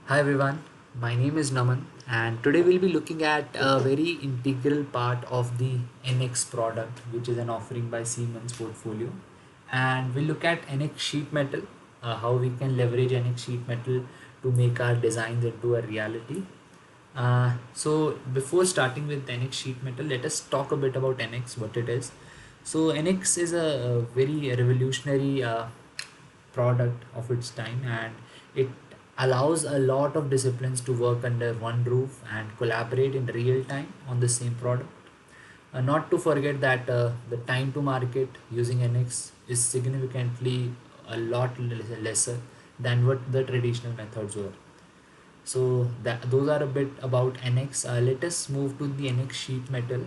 Hi everyone, my name is Naman and today we'll be looking at a very integral part of the NX product, which is an offering by Siemens portfolio. And we'll look at NX sheet metal, how we can leverage NX sheet metal to make our designs into a reality. So before starting with NX sheet metal, let us talk a bit about NX, what it is. So NX is a very revolutionary product of its time, and it allows a lot of disciplines to work under one roof and collaborate in real time on the same product. Not to forget that the time to market using NX is significantly a lot lesser than what the traditional methods were. So that those are a bit about NX. Let us move to the NX sheet metal.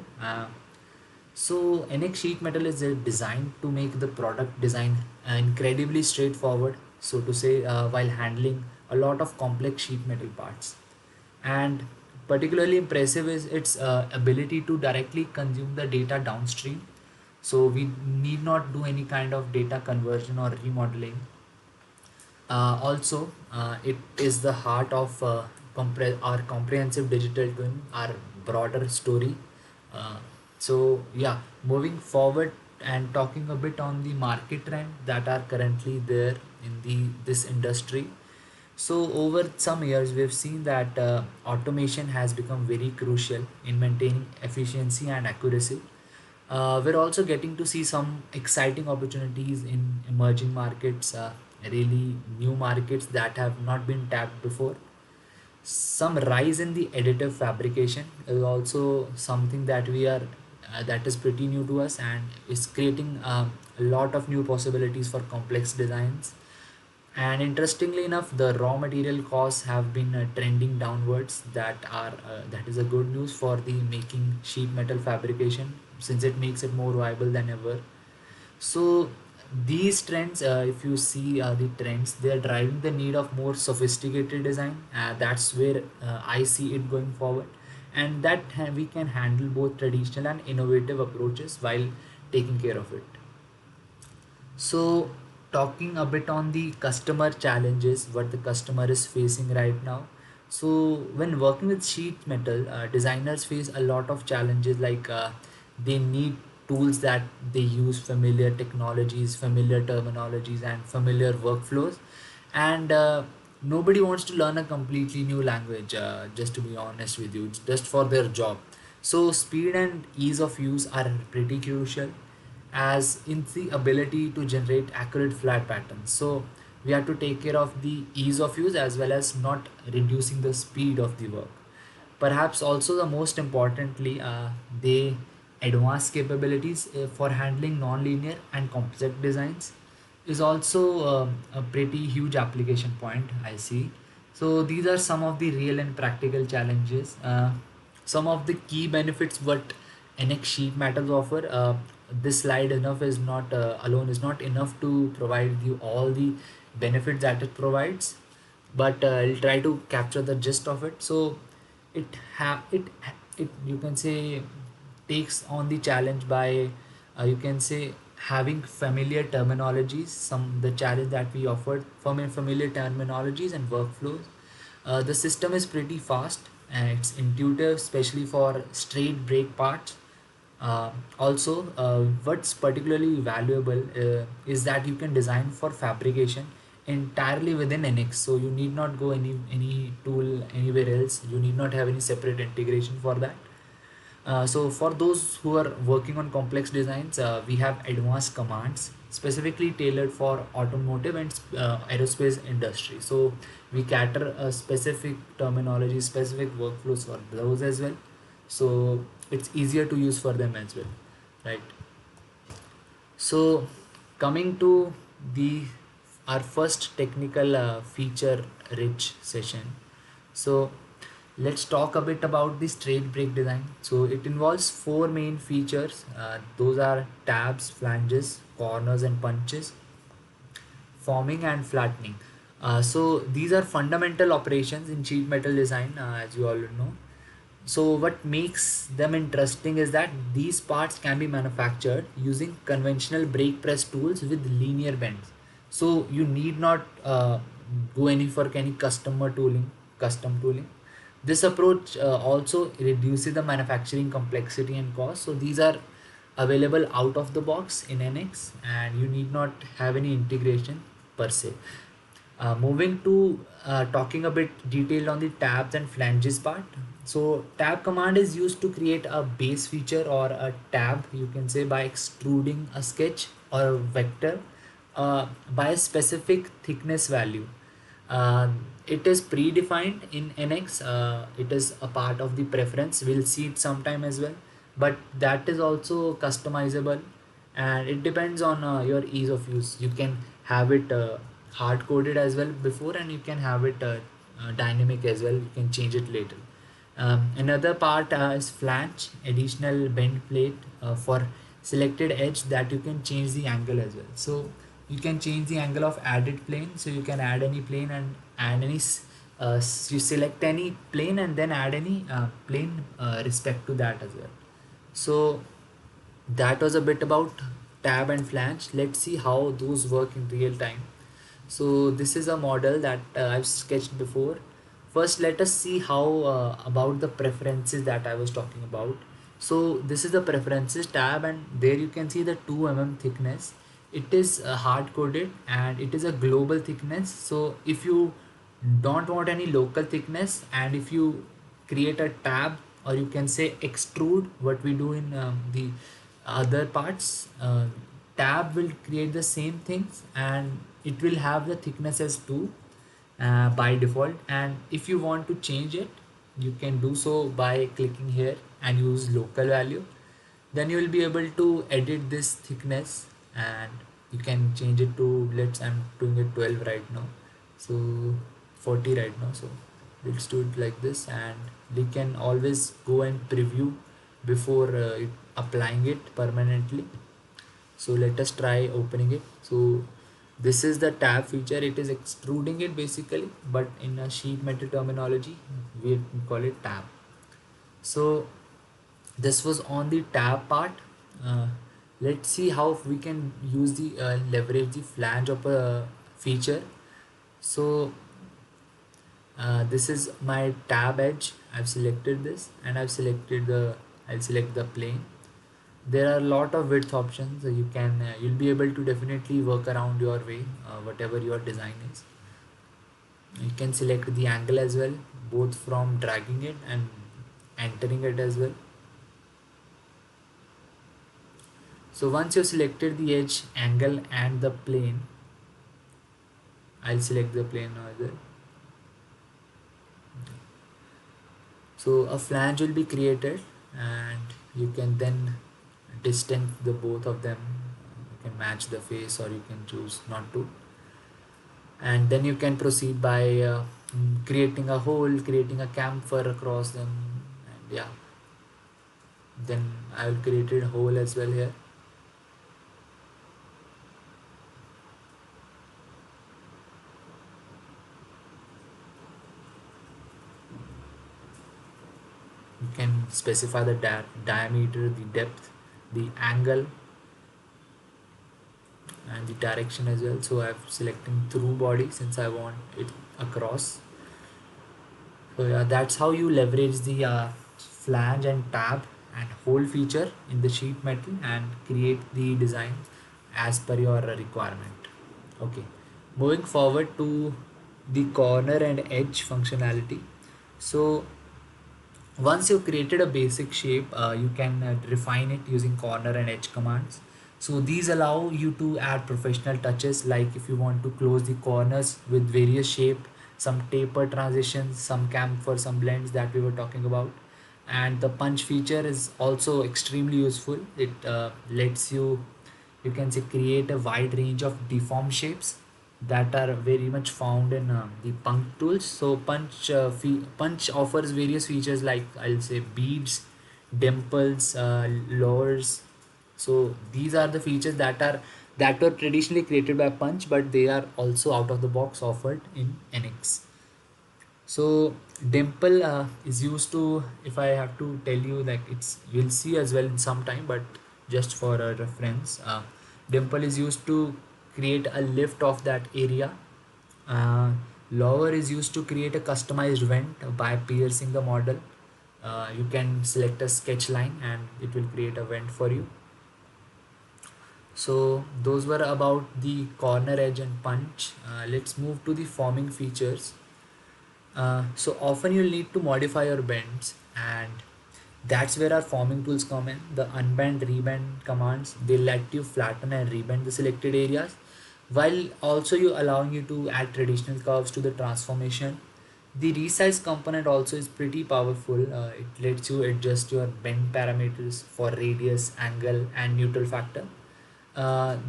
So NX sheet metal is designed to make the product design incredibly straightforward, so to say, while handling a lot of complex sheet metal parts. And particularly impressive is its ability to directly consume the data downstream. So we need not do any kind of data conversion or remodeling. Also, it is the heart of our comprehensive digital twin, our broader story. Uh, so, moving forward and talking a bit on the market trend that are currently there in the this industry. So over some years, we've seen that automation has become very crucial in maintaining efficiency and accuracy. We're also getting to see some exciting opportunities in emerging markets, really new markets that have not been tapped before. Some rise in the additive fabrication is also something that we are that is pretty new to us and is creating a lot of new possibilities for complex designs. And interestingly enough, the raw material costs have been trending downwards. That is a good news for the making sheet metal fabrication, since it makes it more viable than ever. So these trends, if you see the trends, they are driving the need of more sophisticated design. That's where I see it going forward, and that we can handle both traditional and innovative approaches while taking care of it. So, talking a bit on the customer challenges, what the customer is facing right now. So, when working with sheet metal, designers face a lot of challenges like they need tools that they use familiar technologies, familiar terminologies, and familiar workflows. And nobody wants to learn a completely new language, just to be honest with you, just for their job. So, speed and ease of use are pretty crucial, as in the ability to generate accurate flat patterns. So we have to take care of the ease of use as well as not reducing the speed of the work. Perhaps also the most importantly, they advanced capabilities for handling non-linear and complex designs is also a pretty huge application point I see. So these are some of the real and practical challenges. Some of the key benefits what NX sheet metals offer. This slide enough is not alone is not enough to provide you all the benefits that it provides, but I'll try to capture the gist of it. So it have it you can say takes on the challenge by you can say having familiar terminologies, some the challenge that we offered from familiar terminologies and workflows. The system is pretty fast and it's intuitive, especially for straight break parts. Also, what's particularly valuable is that you can design for fabrication entirely within NX. So you need not go any tool anywhere else. You need not have any separate integration for that. So for those who are working on complex designs, we have advanced commands specifically tailored for automotive and aerospace industry. So we cater a specific terminology, specific workflows for those as well. So it's easier to use for them as well, right? So coming to the our first technical feature rich session. So let's talk a bit about the straight break design. So it involves four main features. Those are tabs, flanges, corners and punches, forming and flattening. So these are fundamental operations in sheet metal design, as you all know. So what makes them interesting is that these parts can be manufactured using conventional brake press tools with linear bends. So you need not go any for any customer tooling. custom tooling. This approach also reduces the manufacturing complexity and cost. So these are available out of the box in NX, and you need not have any integration per se. Moving to talking a bit detailed on the tabs and flanges part. So tab command is used to create a base feature or a tab, you can say, by extruding a sketch or a vector by a specific thickness value. It is predefined in NX. It is a part of the preference. We'll see it sometime as well, but that is also customizable, and it depends on your ease of use. You can have it hard coded as well before, and you can have it dynamic as well. You can change it later. Another part is flange, additional bend plate for selected edge that you can change the angle as well. So you can change the angle of added plane. So you can add any plane and add any you select any plane and then add any plane respect to that as well. So that was a bit about tab and flange. Let's see how those work in real time. So this is a model that I've sketched before. First, let us see how about the preferences that I was talking about. So this is the preferences tab, and there you can see the 2 mm thickness. It is hard coded and it is a global thickness. So if you don't want any local thickness, and if you create a tab, or you can say extrude, what we do in the other parts, tab will create the same things, and it will have the thickness as 2 by default. And if you want to change it, you can do so by clicking here and use local value. Then you will be able to edit this thickness, and you can change it to, let's, I'm doing it 12 right now, so 40 right now. So let's do it like this, and we can always go and preview before applying it permanently. So let us try opening it. So this is the tab feature. It is extruding it basically, but in a sheet metal terminology we call it tab. So this was on the tab part. uh, let's see how we can use the leverage the flange of a feature. So this is my tab edge. I've selected this, and I'll select the plane. There are a lot of width options. You can you'll be able to definitely work around your way, whatever your design is. You can select the angle as well, both from dragging it and entering it as well. So once you've selected the edge, angle and the plane, I'll select the plane now as well. So a flange will be created, and you can then distance the both of them. You can match the face, or you can choose not to. And then you can proceed by creating a hole, creating a chamfer across them. And yeah, then I will create a hole as well here. You can specify the diameter, the depth, the angle, and the direction as well. So I'm selecting through body since I want it across. So yeah, that's how you leverage the flange and tab and hole feature in the sheet metal and create the design as per your requirement. Okay, moving forward to the corner and edge functionality. So once you've created a basic shape, you can refine it using corner and edge commands. So these allow you to add professional touches, like if you want to close the corners with various shape, some taper transitions, some chamfer, some blends that we were talking about. And the punch feature is also extremely useful. It lets you can say, create a wide range of deformed shapes that are very much found in the punch tools. So punch offers various features, like I'll say beads, dimples, lowers. So these are the features that were traditionally created by punch, but they are also out of the box offered in NX. So dimple is used to, if I have to tell you, like, it's, we'll see as well in some time, but just for a reference, dimple is used to create a lift of that area. uh, Lower is used to create a customized vent by piercing the model. You can select a sketch line and it will create a vent for you. So those were about the corner edge and punch. Let's move to the forming features. So often you'll need to modify your bends, and that's where our forming tools come in. The unbend rebend commands, they let you flatten and rebend the selected areas, while also you allowing you to add traditional curves to the transformation. The resize component also is pretty powerful. It lets you adjust your bend parameters for radius, angle, and neutral factor.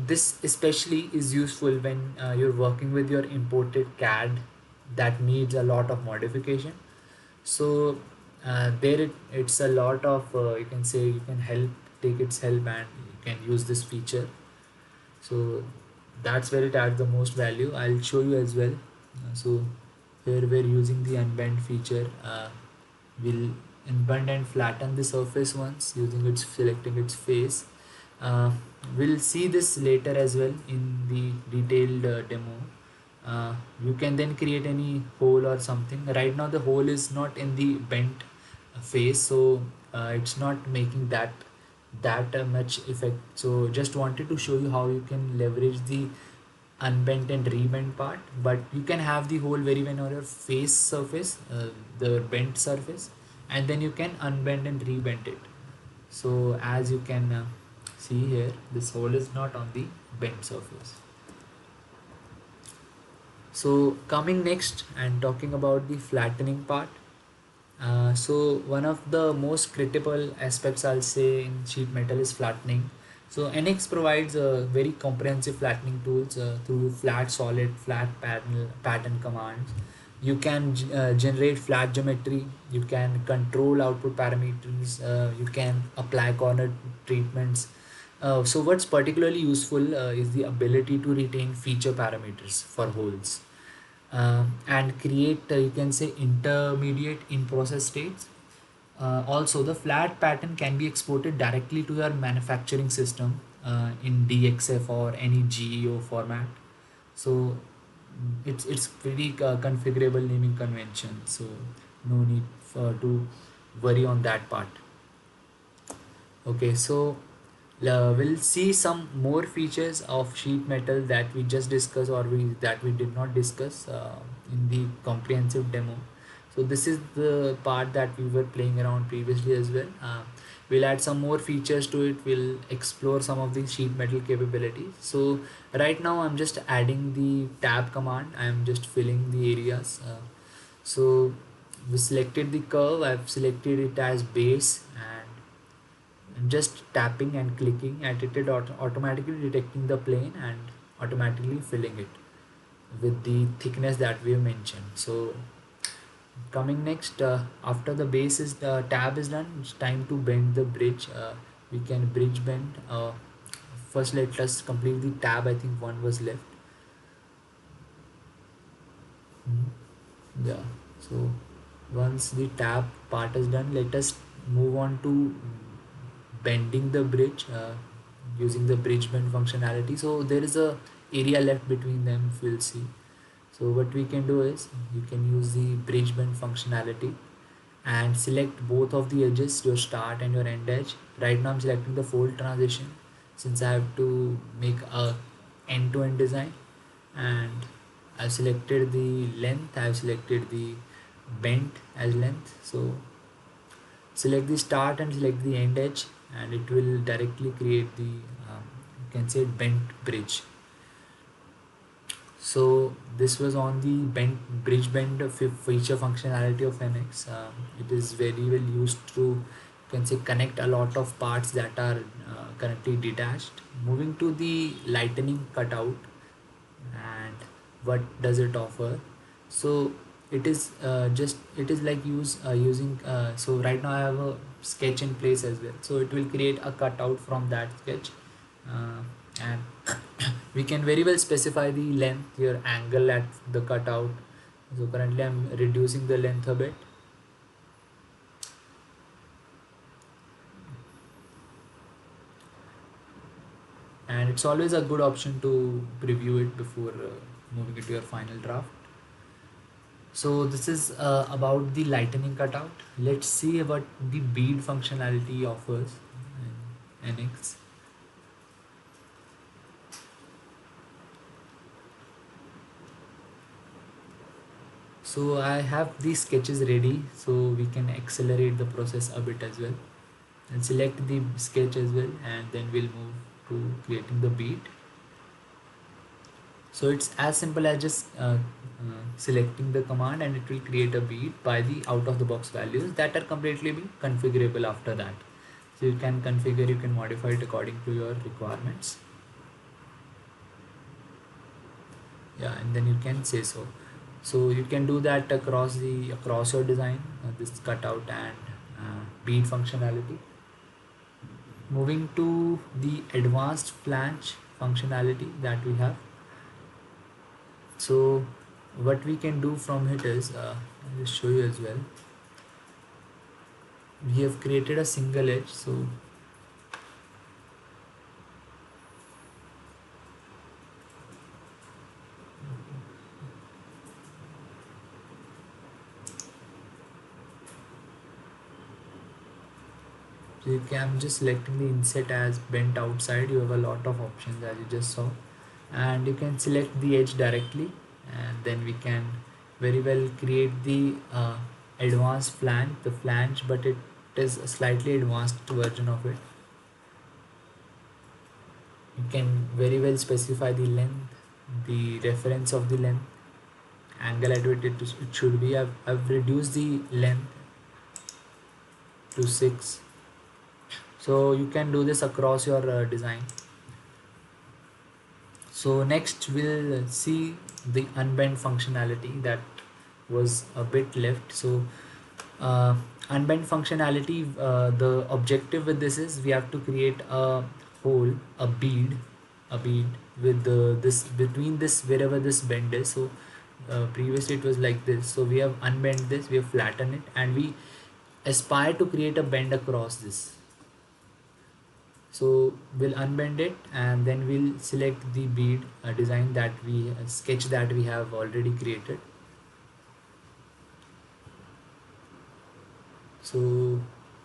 This especially is useful when you're working with your imported CAD that needs a lot of modification. So it's a lot of, you can say, you can help take its help and you can use this feature. So that's where it adds the most value. I'll show you as well. So here we're using the unbend feature. We'll unbend and flatten the surface once using its selecting its face. uh, we'll see this later as well in the detailed demo. You can then create any hole or something. Right now the hole is not in the bent face, so it's not making that much effect. So just wanted to show you how you can leverage the unbent and rebent part, but you can have the hole very when on your face surface, the bent surface, and then you can unbend and rebend it. So as you can see here, this hole is not on the bent surface. So coming next and talking about the flattening part. So one of the most critical aspects I'll say in sheet metal is flattening. So NX provides a very comprehensive flattening tools through flat solid, flat pattern commands. You can generate flat geometry. You can control output parameters. You can apply corner treatments. So what's particularly useful is the ability to retain feature parameters for holes, and create, you can say, intermediate in process states. Also the flat pattern can be exported directly to your manufacturing system in DXF or any GEO format. So it's pretty configurable naming convention, so no need to worry on that part. Okay, so we'll see some more features of sheet metal that we just discussed, or we did not discuss in the comprehensive demo. So this is the part that we were playing around previously as well. We'll add some more features to it. We'll explore some of the sheet metal capabilities. So right now I'm just adding the tab command. I'm just filling the areas. So we selected the curve. I've selected it as base, and just tapping and clicking at it, automatically detecting the plane and automatically filling it with the thickness that we have mentioned. So coming next, after the base is the tab is done, it's time to bend the bridge. We can bridge bend. First let us complete the tab. I think one was left. Yeah, so once the tab part is done, let us move on to bending the bridge using the bridge bend functionality. So there is a area left between them, if we'll see. So what we can do is you can use the bridge bend functionality and select both of the edges, your start and your end edge. Right now I'm selecting the fold transition since I have to make a end-to-end design, and I've selected the length, I've selected the bent as length. So select the start and select the end edge, and it will directly create the you can say bent bridge. So this was on the bend bridge bend feature functionality of NX. It is very well used to, you can say, connect a lot of parts that are currently detached. Moving to the lightning cutout, and what does it offer? So it is just it is like using so right now I have a sketch in place as well, so it will create a cutout from that sketch. And we can very well specify the length, your angle at the cutout. So currently I'm reducing the length a bit, and it's always a good option to preview it before moving it to your final draft. So this is about the lightning cutout. Let's see what the bead functionality offers in NX. So I have these sketches ready, so we can accelerate the process a bit as well. And select the sketch as well, and then we'll move to creating the bead. So it's as simple as just selecting the command, and it will create a bead by the out of the box values that are completely configurable after that. So you can configure, you can modify it according to your requirements. Yeah, and then you can say so. So you can do that across your design, this cutout and bead functionality. Moving to the advanced flange functionality that we have. So what we can do from it is, I'll just show you as well. We have created a single edge, so I'm just selecting the inset as bent outside. You have a lot of options as you just saw, and you can select the edge directly, and then we can very well create the advanced flange, but it is a slightly advanced version of it. You can very well specify the length, the reference of the length, angle at which it should be. I've reduced the length to 6, so you can do this across your design. So next we'll see the unbend functionality that was a bit left. So uh, unbend functionality, the objective with this is we have to create a hole, a bead with this between this wherever this bend is. So previously it was like this, so we have unbent this, we have flattened it, and we aspire to create a bend across this. So we'll unbend it, and then we'll select the bead design that we sketch that we have already created. So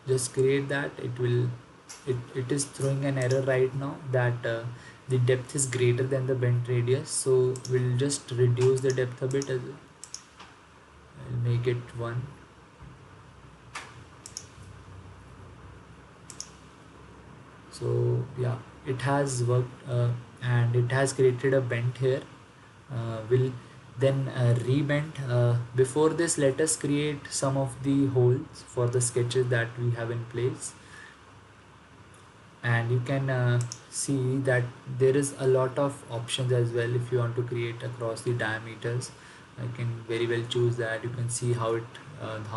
just create that. It is throwing an error right now that the depth is greater than the bent radius, so we'll just reduce the depth a bit as well. I'll make it 1. So yeah, it has worked, and it has created a bend here. We'll then rebend. Before this, let us create some of the holes for the sketches that we have in place, and you can see that there is a lot of options as well. If you want to create across the diameters, you can very well choose that. You can see how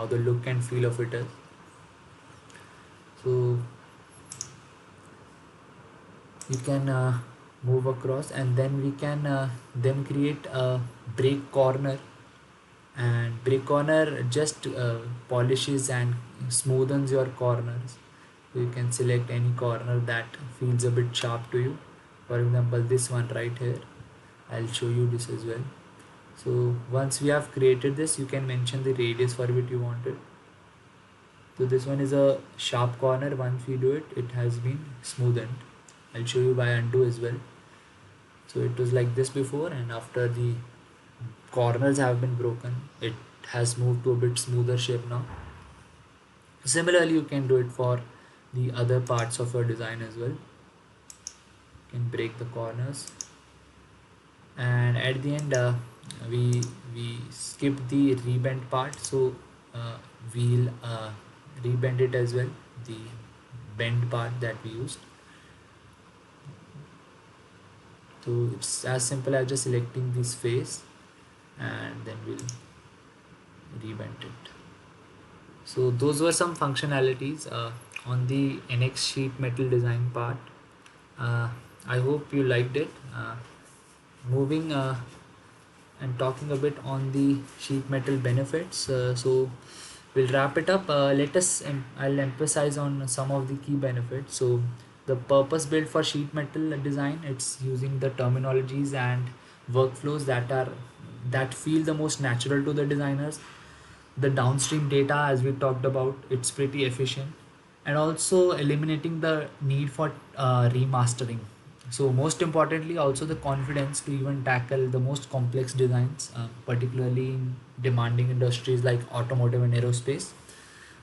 the look and feel of it is. So you can move across, and then we can then create a break corner, and break corner just polishes and smoothens your corners. So you can select any corner that feels a bit sharp to you. For example, this one right here, I'll show you this as well. So once we have created this, you can mention the radius for which you want it. So this one is a sharp corner. Once we do it, it has been smoothened. I'll show you by undo as well. So it was like this before, and after the corners have been broken, it has moved to a bit smoother shape now. Similarly, you can do it for the other parts of your design as well. You can break the corners, and at the end we skip the rebend part, so we'll rebend it as well, the bend part that we used. So it's as simple as just selecting this face, and then we'll rebend it. So those were some functionalities on the NX sheet metal design part. I hope you liked it. Moving and talking a bit on the sheet metal benefits. So we'll wrap it up. I'll emphasize on some of the key benefits. So the purpose built for sheet metal design, it's using the terminologies and workflows that are that feel the most natural to the designers. The downstream data, as we talked about, it's pretty efficient, and also eliminating the need for remastering. So most importantly, also the confidence to even tackle the most complex designs, particularly in demanding industries like automotive and aerospace.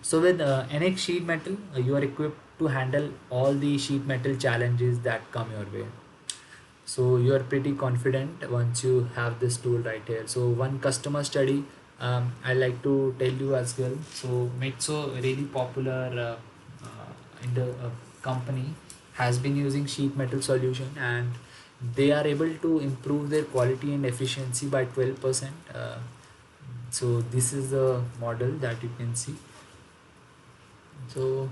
So with NX sheet metal, you are equipped to handle all the sheet metal challenges that come your way. So you are pretty confident once you have this tool right here. So one customer study, I like to tell you as well. So Metso, really popular in the company, has been using sheet metal solution, and they are able to improve their quality and efficiency by 12%. So this is the model that you can see. So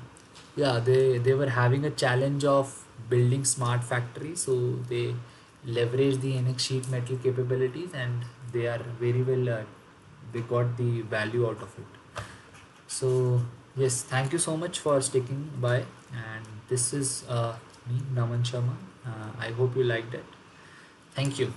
yeah, they were having a challenge of building smart factories, so they leverage the NX sheet metal capabilities, and they are very well, they got the value out of it. So yes, thank you so much for sticking by, and this is me, Naman Sharma. I hope you liked it. Thank you.